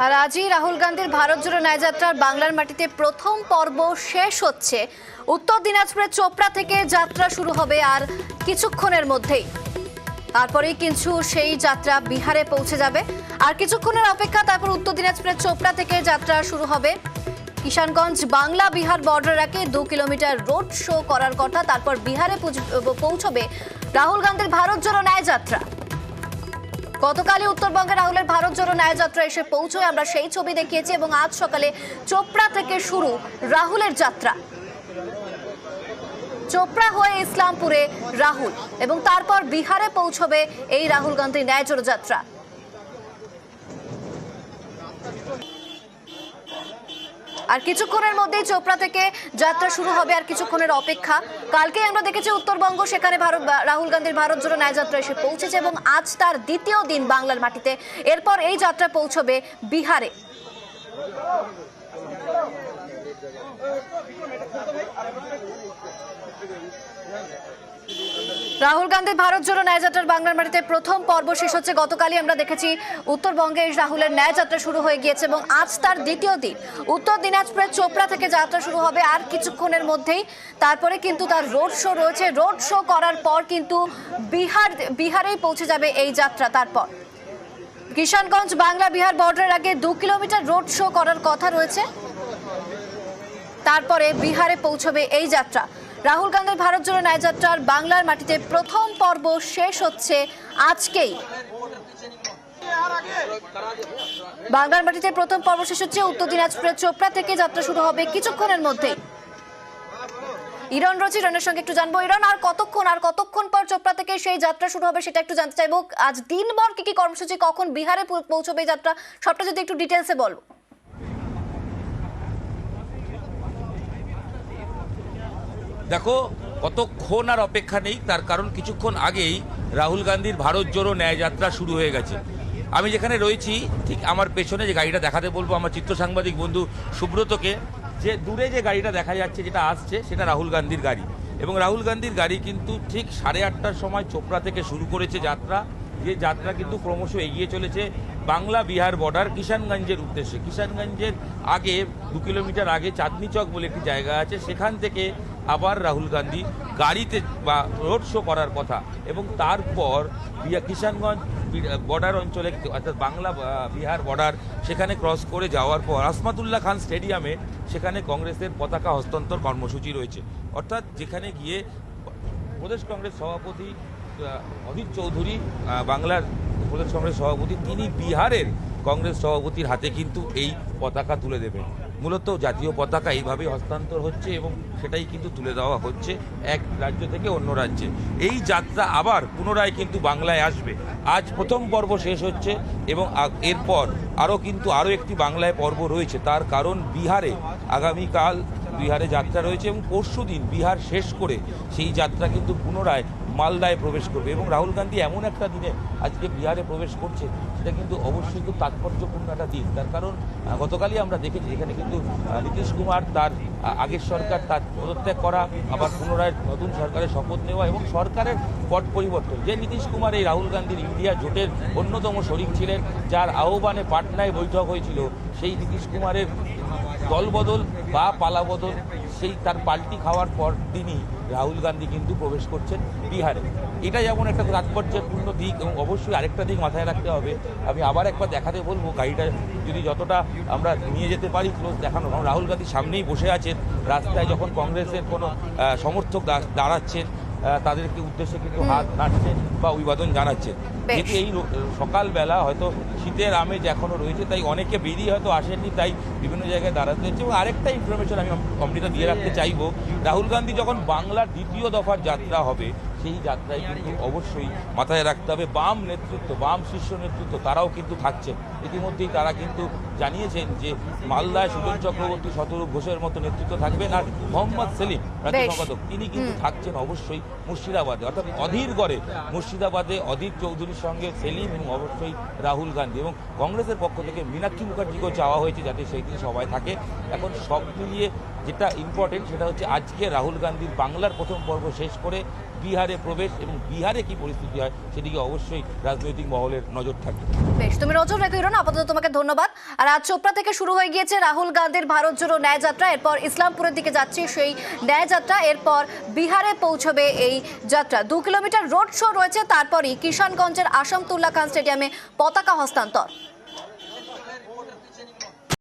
আর আজই রাহুল গান্ধীর ভারত জোড়ো ন্যায়যাত্রার বাংলার মাটিতে প্রথম পর্ব শেষ হচ্ছে। উত্তর দিনাজপুরের চোপড়া থেকে যাত্রা শুরু হবে আর কিছুক্ষণের মধ্যেই। তারপরেই কিছু সেই যাত্রা বিহারে পৌঁছে যাবে। আর কিছুক্ষণের অপেক্ষা, তারপর উত্তর দিনাজপুরের চোপড়া থেকে যাত্রা শুরু হবে। কিষানগঞ্জ বাংলা বিহার বর্ডার একে 2 কিলোমিটার রোড শো করার কথা। তারপর বিহারে পৌঁছবে রাহুল গান্ধীর ভারত জোড়ো ন্যায়যাত্রা। গতকালই উত্তরবঙ্গে রাহুলের ভারত জোড়ো ন্যায়যাত্রা এসে পৌঁছয়, আমরা সেই ছবি দেখিয়েছি। এবং আজ সকালে চোপড়া থেকে শুরু রাহুলের যাত্রা। চোপড়া হয়ে ইসলামপুরে রাহুল, এবং তারপর বিহারে পৌঁছবে এই রাহুল গান্ধীর ন্যায় জোড়ো যাত্রা। আর কিছুক্ষণের মধ্যেই চোপড়া থেকে যাত্রা শুরু হবে। আর কিছুক্ষণের অপেক্ষা। কালকে আমরা দেখেছি উত্তরবঙ্গ, সেখানে রাহুল গান্ধীর ভারত জোড়ো ন্যায়যাত্রা এসে পৌঁছেছে এবং আজ তার দ্বিতীয় দিন বাংলার মাটিতে। এরপর এই যাত্রা পৌঁছবে বিহারে। রাহুল গান্ধীর ভারত জোড়ো ন্যায়যাত্রার বাংলার মাটিতে প্রথম পর্ব শেষ হচ্ছে। গতকালই আমরা দেখেছি উত্তরবঙ্গে রাহুলের ন্যায়যাত্রা শুরু হয়ে গিয়েছে এবং আজ তার দ্বিতীয় দিন। উত্তর দিনাজপুরের চোপড়া থেকে যাত্রা শুরু হবে আর কিছুক্ষণের মধ্যেই। তারপরে কিন্তু তার রোড শো রয়েছে। রোড শো করার পর কিন্তু বিহারেই পৌঁছে যাবে এই যাত্রা। তারপর কিষানগঞ্জ বাংলা বিহার বর্ডারের আগে 2 কিলোমিটার রোড শো করার কথা রয়েছে। তারপরে বিহারে পৌঁছবে এই যাত্রা। রাহুল গান্ধীর ভারত জোড়ো ন্যায়যাত্রার বাংলার মাটিতে প্রথম পর্ব শেষ হচ্ছে আজকেই। বাংলার মাটিতে প্রথম পর্ব শেষ হচ্ছে। উত্তর দিনাজপুরের চোপড়া থেকে যাত্রা শুরু হবে কিছুক্ষণের মধ্যেই। ইরন রয়েছে, ইরনের সঙ্গে একটু জানবো। ইরন, আর কতক্ষণ পর চোপড়া থেকে সেই যাত্রা শুরু হবে সেটা একটু জানতে চাইবো। আজ দিনভর কি কর্মসূচি, কখন বিহারে পৌঁছবে এই যাত্রা, সবটা যদি একটু ডিটেলসে বলো। দেখো, কতক্ষণ আর অপেক্ষা নেই, তার কারণ কিছুক্ষণ আগেই রাহুল গান্ধীর ভারত জোড়ো ন্যায়যাত্রা শুরু হয়ে গেছে। আমি যেখানে রয়েছি ঠিক আমার পেছনে যে গাড়িটা দেখাতে বলবো আমার চিত্র সাংবাদিক বন্ধু সুব্রতকে, যে দূরে যে গাড়িটা দেখা যাচ্ছে যেটা আসছে সেটা রাহুল গান্ধীর গাড়ি। এবং রাহুল গান্ধীর গাড়ি কিন্তু ঠিক 8:30টার সময় চোপড়া থেকে শুরু করেছে যাত্রা। যে যাত্রা কিন্তু ক্রমশ এগিয়ে চলেছে বাংলা বিহার বর্ডার কিষানগঞ্জের উদ্দেশ্যে। কিষানগঞ্জের আগে 2 কিলোমিটার আগে চাঁদনি চক বলে একটি জায়গা আছে, সেখান থেকে আবার রাহুল গান্ধী গাড়িতে বা রোড শো করার কথা। এবং তারপর কিষানগঞ্জ বর্ডার অঞ্চলে, অর্থাৎ বাংলা বিহার বর্ডার, সেখানে ক্রস করে যাওয়ার পর আসমতুল্লাহ খান স্টেডিয়ামে সেখানে কংগ্রেসের পতাকা হস্তান্তর কর্মসূচি রয়েছে। অর্থাৎ যেখানে গিয়ে প্রদেশ কংগ্রেস সভাপতি অধীর চৌধুরী, বাংলার প্রদেশ কংগ্রেস সভাপতি, তিনি বিহারের কংগ্রেস সভাপতির হাতে কিন্তু এই পতাকা তুলে দেবেন। মূলত জাতীয় পতাকা এইভাবেই হস্তান্তর হচ্ছে এবং সেটাই কিন্তু তুলে দেওয়া হচ্ছে এক রাজ্য থেকে অন্য রাজ্যে। এই যাত্রা আবার পুনরায় কিন্তু বাংলায় আসবে। আজ প্রথম পর্ব শেষ হচ্ছে এবং এরপর আরও একটি বাংলায় পর্ব রয়েছে। তার কারণ বিহারে আগামীকাল বিহারে যাত্রা রয়েছে এবং পরশু দিন বিহার শেষ করে সেই যাত্রা কিন্তু পুনরায় মালদায় প্রবেশ করবে। এবং রাহুল গান্ধী এমন একটা দিনে আজকে বিহারে প্রবেশ করছে, সেটা কিন্তু অবশ্যই খুব তাৎপর্যপূর্ণ একটা দিন। তার কারণ গতকালই আমরা দেখেছি যেখানে কিন্তু নীতিশ কুমার, তার আগের সরকার তার পদত্যাগ করা, আবার পুনরায় নতুন সরকারের শপথ নেওয়া এবং সরকারের পট পরিবর্তন। যে নীতিশ কুমার এই রাহুল গান্ধীর ইন্ডিয়া জোটের অন্যতম শরিক ছিলেন, যার আহ্বানে পাটনায় বৈঠক হয়েছিল, সেই নীতিশ কুমারের দলবদল বা পালাবদল, সেই তার পাল্টি খাওয়ার পর দিনই রাহুল গান্ধী কিন্তু প্রবেশ করছেন বিহারে। এটা যেমন একটা তাৎপর্যপূর্ণ দিক, এবং অবশ্যই আরেকটা দিক মাথায় রাখতে হবে। আমি আবার একবার দেখাতে বলবো গাড়িটা যদি যতটা আমরা নিয়ে যেতে পারি ক্লোজ দেখানো। রাহুল গান্ধী সামনেই বসে আছেন, রাস্তায় যখন কংগ্রেসের কোনো সমর্থক দাঁড়াচ্ছেন তাদেরকে উদ্দেশ্যে কিন্তু হাত নাড়ছেন বা অভিবাদন জানাচ্ছেন। যেহেতু এই সকালবেলা হয়তো শীতের আমেজ এখনও রয়েছে, তাই অনেকে বেরিয়ে হয়তো আসেননি, তাই বিভিন্ন জায়গায় দাঁড়াতে হচ্ছে। এবং আরেকটা ইনফরমেশন আমি অমৃতা দিয়ে রাখতে চাইবো, রাহুল গান্ধী যখন বাংলার দ্বিতীয় দফার যাত্রা হবে, সেই যাত্রায় কিন্তু অবশ্যই মাথায় রাখতে হবে বাম নেতৃত্ব, বাম শীর্ষ নেতৃত্ব তারাও কিন্তু থাকছেন। ইতিমধ্যেই তারা কিন্তু জানিয়েছেন যে মালদায় সুজন চক্রবর্তী, শতরূপ ঘোষের মতো নেতৃত্ব থাকবেন, আর মোহাম্মদ সেলিম রাজ্য সম্পাদক তিনি কিন্তু থাকছেন অবশ্যই মুর্শিদাবাদে, অর্থাৎ অধীরগড়ে মুর্শিদাবাদে অধীর চৌধুরীর সঙ্গে সেলিম এবং অবশ্যই রাহুল গান্ধী। এবং কংগ্রেসের পক্ষ থেকে মীনাক্ষী মুখার্জিকেও চাওয়া হয়েছে যাতে সেই দিন সবাই থাকে। এখন সব মিলিয়ে যেটা ইম্পর্টেন্ট সেটা হচ্ছে আজকে রাহুল গান্ধীর বাংলার প্রথম পর্ব শেষ করে বিহারে প্রবেশ এবং বিহারে কি পরিস্থিতি হয় সেদিকে অবশ্যই রাজনৈতিক মহলের নজর থাকবে। বেশ, তুমি নজর রেখো হিরণ, আপাতত তোমাকে ধন্যবাদ। আর আজ চোপড়া থেকে শুরু হয়ে গিয়েছে রাহুল গান্ধীর ভারত জোড়ো ন্যায় যাত্রা, এরপর ইসলামপুরের দিকে যাচ্ছে সেই ন্যায় যাত্রা, এরপর বিহারে পৌঁছবে এই যাত্রা। 2 কিলোমিটার রোড শো রয়েছে, তারপরই কিষানগঞ্জের আসামতুল্লাহ খান স্টেডিয়ামে পতাকা হস্তান্তর।